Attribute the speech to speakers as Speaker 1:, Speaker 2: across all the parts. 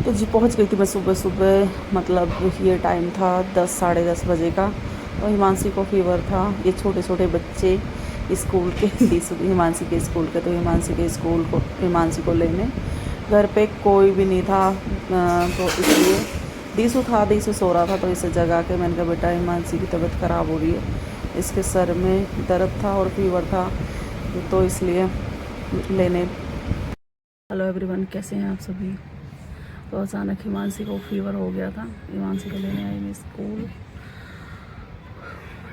Speaker 1: तो जी पहुंच गई थी मैं सुबह सुबह, मतलब ये टाइम था 10 साढ़े 10 बजे का। तो हिमांशी को फीवर था। ये छोटे छोटे बच्चे स्कूल के हिमांशी के स्कूल के, तो हिमांशी के स्कूल को हिमांशी को लेने घर पे कोई भी नहीं था। तो इसलिए दीसू सो रहा था, तो इसे जगा के मैंने कहा बेटा हिमांशी की तबीयत ख़राब हो रही है, इसके सर में दर्द था और फीवर था, तो इसलिए लेने। हेलो एवरीवन, कैसे हैं आप सभी। तो अचानक हिमांशी को फीवर हो गया था, हिमांशी को लेने आई मैं स्कूल।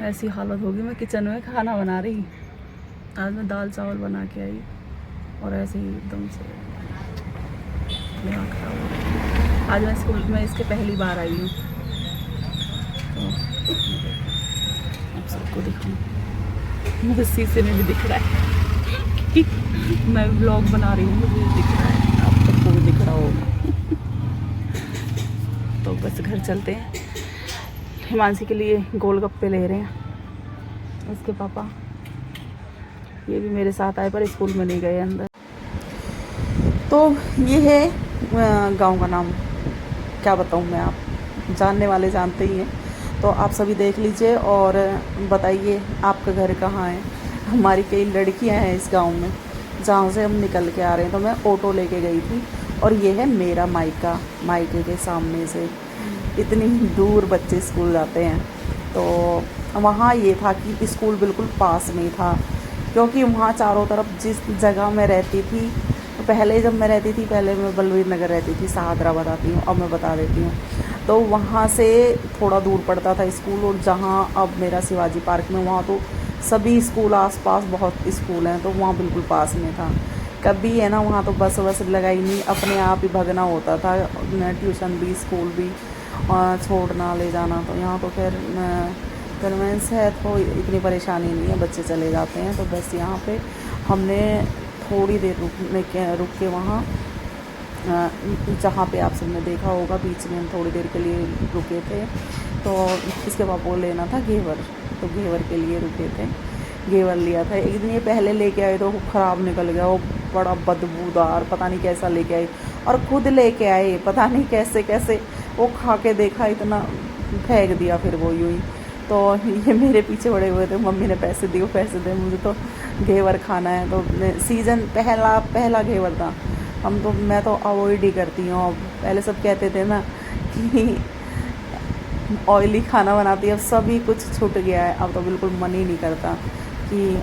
Speaker 1: ऐसी हालत होगी, मैं किचन में खाना बना रही, आज मैं दाल चावल बना के आई और ऐसे ही एकदम से दिमाग खराब हो गया। आज मैं स्कूल में इसके पहली बार आई हूँ, तो आप सबको दिखाऊँ, मुझे शीशे में भी दिख रहा है कि मैं व्लॉग बना रही हूँ, मुझे दिख रहा है, आप सबको भी दिख रहा होगा। तो बस घर चलते हैं। हिमांशी के लिए गोलगप्पे ले रहे हैं उसके पापा। ये भी मेरे साथ आए पर स्कूल में नहीं गए अंदर। तो ये है गांव का नाम, क्या बताऊं मैं, आप जानने वाले जानते ही हैं। तो आप सभी देख लीजिए और बताइए आपका घर कहाँ है। हमारी कई लड़कियां हैं इस गांव में जहाँ से हम निकल के आ रहे हैं। तो मैं ऑटो लेके गई थी और ये है मेरा मायका, मायके के सामने से इतनी दूर बच्चे स्कूल जाते हैं। तो वहाँ ये था कि स्कूल बिल्कुल पास में था, क्योंकि वहाँ चारों तरफ जिस जगह मैं रहती थी, तो पहले जब मैं रहती थी, पहले मैं बलवीर नगर रहती थी, सहादरा बताती हूँ, अब मैं बता देती हूँ। तो वहाँ से थोड़ा दूर पड़ता था स्कूल, और जहाँ अब मेरा शिवाजी पार्क में, वहाँ तो सभी स्कूल आसपास बहुत स्कूल हैं, तो वहाँ बिल्कुल पास में था। कभी है ना वहाँ तो बस लगाई नहीं, अपने आप ही भगना होता था, ट्यूशन भी स्कूल भी छोड़ना ले जाना। तो यहाँ तो खैर कन्वेंस है, तो इतनी परेशानी नहीं है, बच्चे चले जाते हैं। तो बस यहाँ पे हमने थोड़ी देर रुक के वहाँ जहाँ पे आप सबने देखा होगा बीच में हम थोड़ी देर के लिए रुके थे। तो इसके पापा को लेना था घेवर, तो घेवर के लिए रुके थे, घेवर लिया था। एक दिन ये पहले लेके आए तो ख़राब निकल गया, वो बड़ा बदबूदार, पता नहीं कैसा लेके आए, और खुद लेके आए पता नहीं कैसे कैसे, वो खा के देखा इतना फेंक दिया फिर वो यूँ ही। तो ये मेरे पीछे पड़े हुए थे, मम्मी ने पैसे दिए, पैसे दे, मुझे तो घेवर खाना है। तो सीज़न पहला घेवर था, मैं तो अवॉइड ही करती हूँ। अब पहले सब कहते थे ना कि ऑयली खाना बनाती है, अब सभी कुछ छूट गया है, अब तो बिल्कुल मन ही नहीं करता कि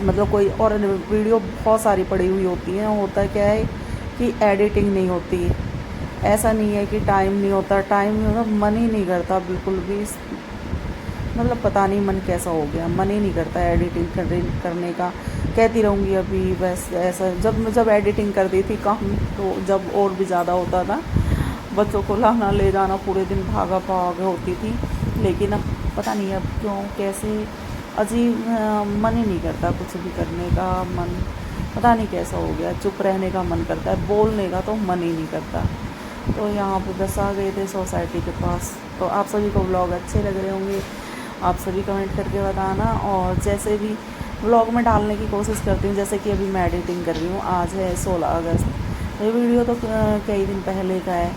Speaker 1: मतलब कोई और वीडियो बहुत सारी पड़ी हुई होती हैं। होता क्या है कि एडिटिंग नहीं होती, ऐसा नहीं है कि टाइम नहीं होता, टाइम नहीं होता, मन ही नहीं करता बिल्कुल भी, मतलब पता नहीं मन कैसा हो गया, मन ही नहीं करता एडिटिंग करने का। कहती रहूँगी अभी बस ऐसा। जब एडिटिंग करती थी काम, तो जब और भी ज़्यादा होता था, बच्चों को लाना ले जाना, पूरे दिन भागा भाग होती थी। लेकिन अब पता नहीं अब क्यों कैसे अजीब, मन ही नहीं करता कुछ भी करने का, मन पता नहीं कैसा हो गया, चुप रहने का मन करता है, बोलने का तो मन ही नहीं करता। तो यहाँ पे बस आ गए थे सोसाइटी के पास। तो आप सभी को व्लॉग अच्छे लग रहे होंगे, आप सभी कमेंट करके बताना। और जैसे भी व्लॉग में डालने की कोशिश करती हूँ, जैसे कि अभी मैं एडिटिंग कर रही हूँ, आज है 16 अगस्त। ये वीडियो तो कई दिन पहले का है।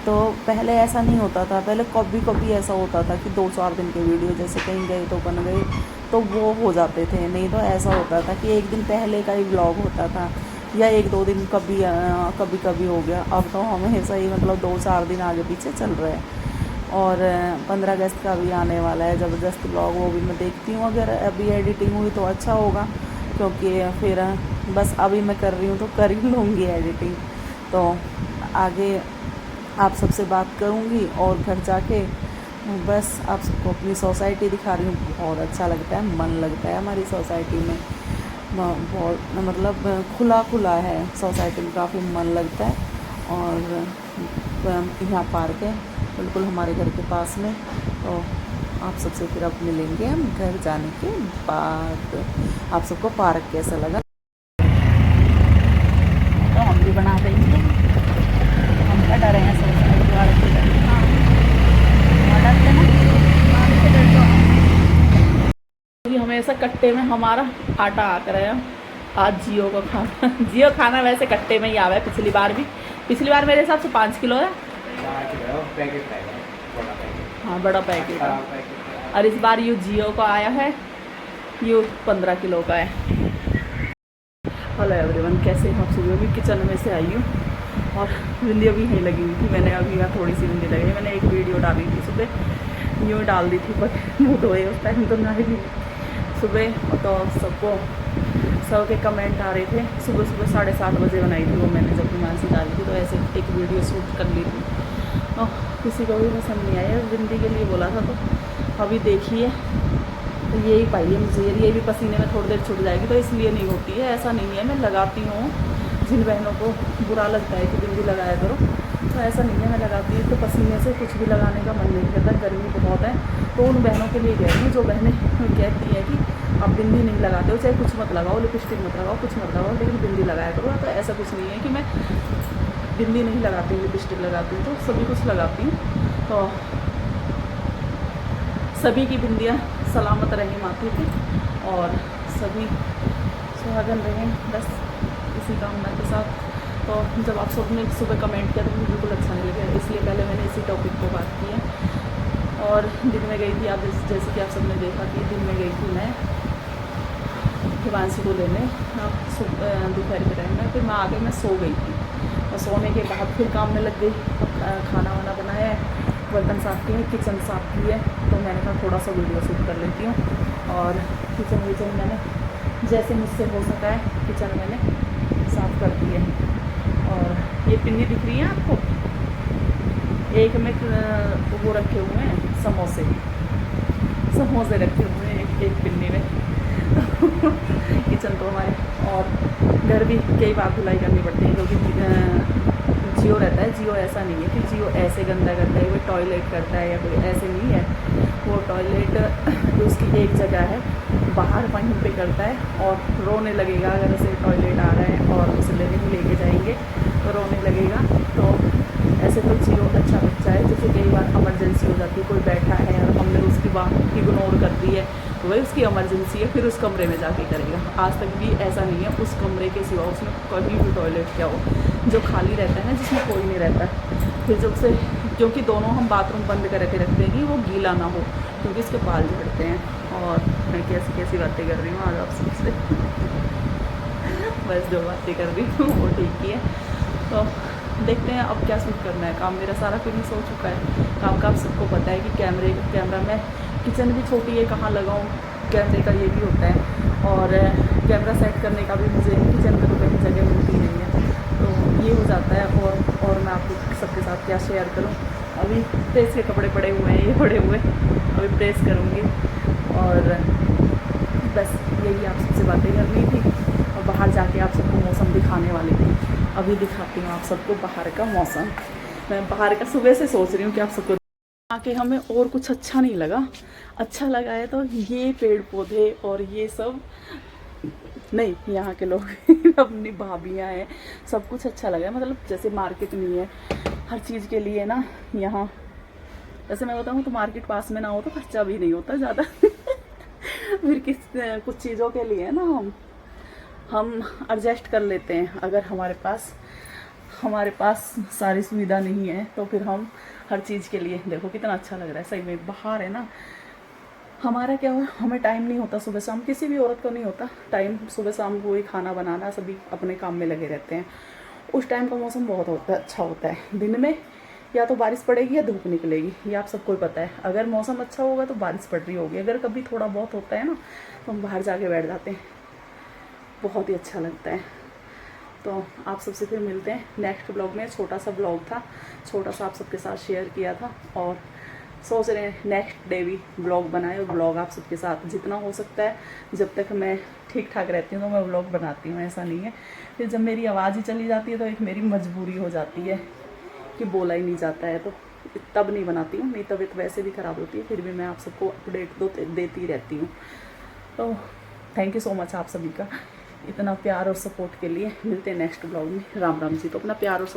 Speaker 1: तो पहले ऐसा नहीं होता था, पहले कभी ऐसा होता था कि 2-4 दिन के वीडियो, जैसे कहीं गए तो बन गए तो वो हो जाते थे, नहीं तो ऐसा होता था कि एक दिन पहले का ही व्लॉग होता था, या 1-2 दिन कभी हो गया। अब तो हमेशा ही मतलब 2-4 दिन आगे पीछे चल रहे हैं। और 15 अगस्त का भी आने वाला है ज़बरदस्त ब्लॉग, वो भी मैं देखती हूँ। अगर अभी एडिटिंग हुई तो अच्छा होगा, क्योंकि फिर बस अभी मैं कर रही हूँ तो कर ही लूँगी एडिटिंग। तो आगे आप सबसे बात करूँगी और घर जाके बस आप सबको अपनी सोसाइटी दिखा रही हूँ। बहुत अच्छा लगता है, मन लगता है हमारी सोसाइटी में, बहुत मतलब खुला है सोसाइटी में, काफ़ी मन लगता है। और यहाँ पार्क है बिल्कुल हमारे घर के पास में। तो आप सबसे फिर अब मिलेंगे हम घर जाने के बाद। आप सबको पार्क कैसा लगा तो हम भी बना देंगे, हम क्या डरे हैं सोसाइटी वाले से डरते ना, हमेशा कट्टे में हमारा आटा आ कर है। आज जियो का खाना जियो खाना वैसे कट्टे में ही आवा है, पिछली बार भी पिछली बार मेरे हिसाब से 5 किलो है।
Speaker 2: पैकेट आएगा, बड़ा पैकेट।
Speaker 1: हाँ बड़ा पैकेट है।
Speaker 2: पैकेट।
Speaker 1: और इस बार यू जियो का आया है, यू 15 किलो का है। हेलो एवरीवन, कैसे हैं आप सभी? अभी किचन में से आई हूँ और बिंदी अभी यहीं लगी हुई थी। मैंने अभी यहाँ थोड़ी सी बिंदी लगाई। मैंने एक वीडियो डाली थी सुबह, यूँ डाल दी थी, बट मुँह धोए उस टाइम तो नहीं सुबह। तो सबके कमेंट आ रहे थे। सुबह 7:30 बजे बनाई थी वो मैंने, जब हिमांशी डाली थी तो ऐसे एक वीडियो शूट कर ली थी। किसी को भी पसंद नहीं आया, बिंदी के लिए बोला था। तो अभी देखिए, तो यही पाइए मुझे, ये भी पसीने में थोड़ी देर छूट जाएगी, तो इसलिए नहीं होती है, ऐसा नहीं है। मैं लगाती हूँ, जिन बहनों को बुरा लगता है कि बिंदी लगाया करो, तो ऐसा नहीं है, मैं लगाती हूँ। तो पसीने से कुछ भी लगाने का मन नहीं करता, गर्मी बहुत है। तो उन बहनों के लिए कह रही हूँ जो बहनें कहती हैं कि आप बिंदी नहीं लगाते हो, चाहे कुछ मत लगाओ, लिपस्टिक मत लगाओ, कुछ मत लगाओ, लेकिन बिंदी लगाया करो। तो ऐसा कुछ नहीं है कि मैं बिंदी नहीं लगाती हूँ, लिपस्टिक लगाती हूँ, तो सभी कुछ लगाती हूँ। तो सभी की बिंदियाँ सलामत रहें माथे पे और सभी सुहागन रहें, बस इसी कामना के साथ। तो जब आप सबने सुबह कमेंट किया तो मुझे बिल्कुल अच्छा नहीं लगा, इसलिए पहले मैंने इसी टॉपिक पे बात की है। और दिन में गई थी, आप जैसे कि आप सबने देखा कि दिन में गई थी मैं हिमांशी को लेने, दोपहर के टाइम में। फिर मैं आगे मैं सो गई थी और सोने के बाद फिर काम में लग गई। खाना वाना बनाया है, बर्तन साफ़ किए, किचन साफ़ की है। तो मैंने कहा थोड़ा सा वीडियो शूट कर लेती हूँ। और किचन मैंने जैसे मुझसे हो सका है किचन मैंने साफ़ कर दी है। और ये पिन्नी दिख रही है आपको, एक में वो रखे हुए हैं समोसे रखे हुए हैं एक पिन्नी में। किचन तो हमारे, और घर भी कई बार धुलाई करनी पड़ती है, क्योंकि जियो रहता है। जियो ऐसा नहीं है कि जियो ऐसे गंदा करता है, कोई टॉयलेट करता है या कोई ऐसे नहीं है। वो टॉयलेट उसकी एक जगह है, बाहर वहीं पे करता है और रोने लगेगा अगर ऐसे टॉयलेट आ रहा है और उसे लेके जाएंगे तो रोने लगेगा। तो ऐसे तो जियो अच्छा बच्चा है। जैसे कई बार इमरजेंसी हो जाती है, कोई बैठा है और हमने उसकी बात इग्नोर कर दी है, तो वही उसकी इमरजेंसी है, फिर उस कमरे में जाके करेगा। आज तक भी ऐसा नहीं है उस कमरे के सिवा उसमें कहीं भी टॉयलेट क्या हो जो खाली रहता है ना, जिसमें कोई नहीं रहता है। फिर जब से, क्योंकि दोनों हम बाथरूम बंद करके रखते हैं कि वो गीला ना हो, क्योंकि इसके बाल झड़ते हैं। और मैं कैसी बातें कर रही हूँ आज आप सबसे। बस जो बातें कर रही हूँ वो ठीक ही है। तो देखते हैं अब क्या शूट करना है। काम मेरा सारा फिनिश हो चुका है। काम का आप सबको पता है कि कैमरा में, किचन भी छोटी है, कहाँ लगाऊँ कैमरे का, ये भी होता है। और कैमरा सेट करने का भी मुझे किचन में तो कहीं जगह मिलती नहीं है, तो ये हो जाता है। और मैं आपको सबके साथ क्या शेयर करूं। अभी प्रेस के कपड़े पड़े हुए हैं, ये पड़े हुए, अभी प्रेस करूंगी। और बस यही आप सबसे बातें करनी थी और बाहर जाके आप सबको मौसम दिखाने वाली थी। अभी दिखाती हूँ आप सबको बाहर का मौसम। मैं बाहर का सुबह से सोच रही हूँ कि आप सबको आके हमें और कुछ अच्छा नहीं लगा। अच्छा लगा है तो ये पेड़ पौधे और ये सब नहीं, यहाँ के लोग अपनी भाभियाँ हैं, सब कुछ अच्छा लगा है। मतलब जैसे मार्केट नहीं है हर चीज़ के लिए ना यहाँ। जैसे मैं बताऊँ तो मार्केट पास में ना हो तो खर्चा भी नहीं होता ज़्यादा। फिर कुछ चीज़ों के लिए ना हम एडजस्ट कर लेते हैं। अगर हमारे पास सारी सुविधा नहीं है तो फिर हम हर चीज़ के लिए, देखो कितना अच्छा लग रहा है सही में। बाहर है ना, हमारा क्या हो, हमें टाइम नहीं होता सुबह शाम, किसी भी औरत को नहीं होता टाइम सुबह शाम को ही खाना बनाना, सभी अपने काम में लगे रहते हैं। उस टाइम का मौसम बहुत अच्छा होता है। दिन में या तो बारिश पड़ेगी या धूप निकलेगी, ये आप सबको ही पता है। अगर मौसम अच्छा होगा तो बारिश पड़ रही होगी, अगर कभी थोड़ा बहुत होता है ना तो हम बाहर जाके बैठ जाते हैं, बहुत ही अच्छा लगता है। तो आप सबसे फिर मिलते हैं नेक्स्ट ब्लॉग में। छोटा सा ब्लॉग था, छोटा सा आप सबके साथ शेयर किया था, और सोच रहे हैं नेक्स्ट डे भी ब्लॉग बनाए और ब्लॉग आप सबके साथ जितना हो सकता है, जब तक मैं ठीक ठाक रहती हूँ तो मैं ब्लॉग बनाती हूँ, ऐसा नहीं है। फिर जब मेरी आवाज़ ही चली जाती है तो एक मेरी मजबूरी हो जाती है कि बोला ही नहीं जाता है, तो तब नहीं बनाती हूँ। मेरी तबीयत वैसे भी ख़राब होती है, फिर भी मैं आप सबको अपडेट देती रहती हूँ। तो थैंक यू सो मच आप सभी का इतना प्यार और सपोर्ट के लिए। मिलते हैं नेक्स्ट ब्लॉग में। राम राम जी। तो अपना प्यार और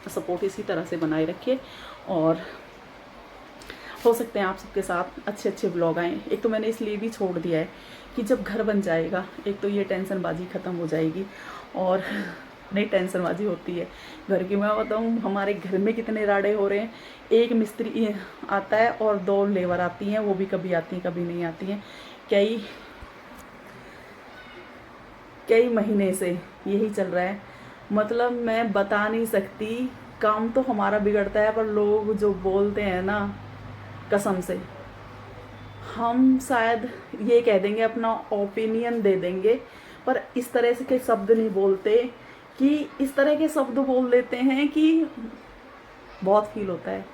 Speaker 1: सपोर्ट इसी तरह से बनाए रखिए, और हो सकते हैं आप सबके साथ अच्छे ब्लॉग आएँ। एक तो मैंने इसलिए भी छोड़ दिया है कि जब घर बन जाएगा एक तो ये टेंशन बाजी ख़त्म हो जाएगी, और नहीं टेंशनबाजी होती है घर की। मैं बताऊँ हमारे घर में कितने राड़े हो रहे हैं। एक मिस्त्री आता है और 2 लेबर आती हैं, वो भी कभी आती हैं कभी नहीं आती हैं। कई महीने से यही चल रहा है। मतलब मैं बता नहीं सकती। काम तो हमारा बिगड़ता है पर लोग जो बोलते हैं ना, कसम से हम शायद ये कह देंगे, अपना ओपिनियन दे देंगे, पर इस तरह से के शब्द नहीं बोलते। कि इस तरह के शब्द बोल देते हैं कि बहुत फील होता है।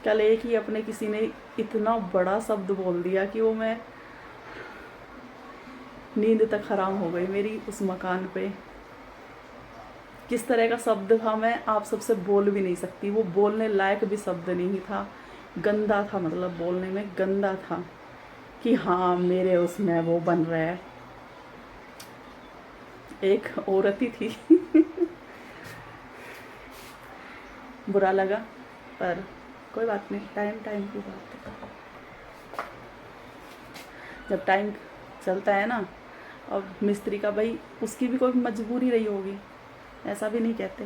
Speaker 1: कल एक ही अपने किसी ने इतना बड़ा शब्द बोल दिया कि वो मैं नींद तक हराम हो गई मेरी उस मकान पे। किस तरह का शब्द था मैं आप सबसे बोल भी नहीं सकती। वो बोलने लायक भी शब्द नहीं था, गंदा था, मतलब बोलने में गंदा था कि हाँ मेरे उसमें वो बन रहा है। एक औरत ही थी बुरा लगा, पर कोई बात नहीं, टाइम की बात है। जब टाइम चलता है ना, अब मिस्त्री का भाई उसकी भी कोई मजबूरी रही होगी, ऐसा भी नहीं कहते।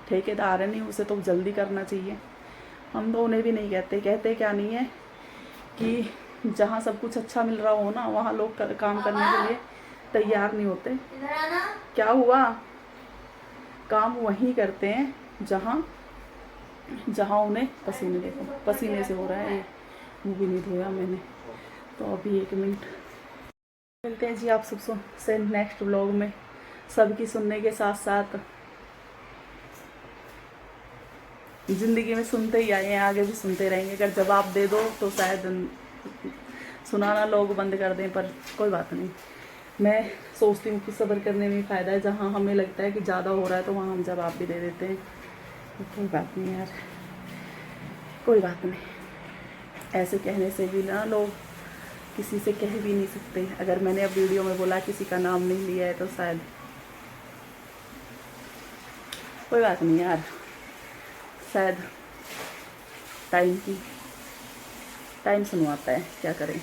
Speaker 1: ठेकेदार है नहीं, उसे तो जल्दी करना चाहिए। हम तो उन्हें भी नहीं कहते क्या नहीं है कि जहाँ सब कुछ अच्छा मिल रहा हो ना, वहाँ लोग काम करने के लिए तैयार नहीं होते। क्या हुआ? काम वहीं करते हैं जहाँ उन्हें पसीने, देखो पसीने से हो रहा है। ये मुँह भी नहीं धोया मैंने। तो अभी 1 मिनट मिलते हैं जी आप सब से नेक्स्ट व्लॉग में। सबकी सुनने के साथ साथ ज़िंदगी में सुनते ही आए हैं, आगे भी सुनते रहेंगे। अगर जवाब दे दो तो शायद सुनाना लोग बंद कर दें, पर कोई बात नहीं। मैं सोचती हूँ कि सब्र करने में फ़ायदा है। जहाँ हमें लगता है कि ज़्यादा हो रहा है तो वहाँ हम जवाब भी दे देते हैं। कोई बात नहीं यार, कोई बात नहीं। ऐसे कहने से भी ना लोग किसी से कह भी नहीं सकते। अगर मैंने अब वीडियो में बोला किसी का नाम नहीं लिया है तो शायद कोई बात नहीं यार, शायद टाइम सुनवाता है, क्या करें।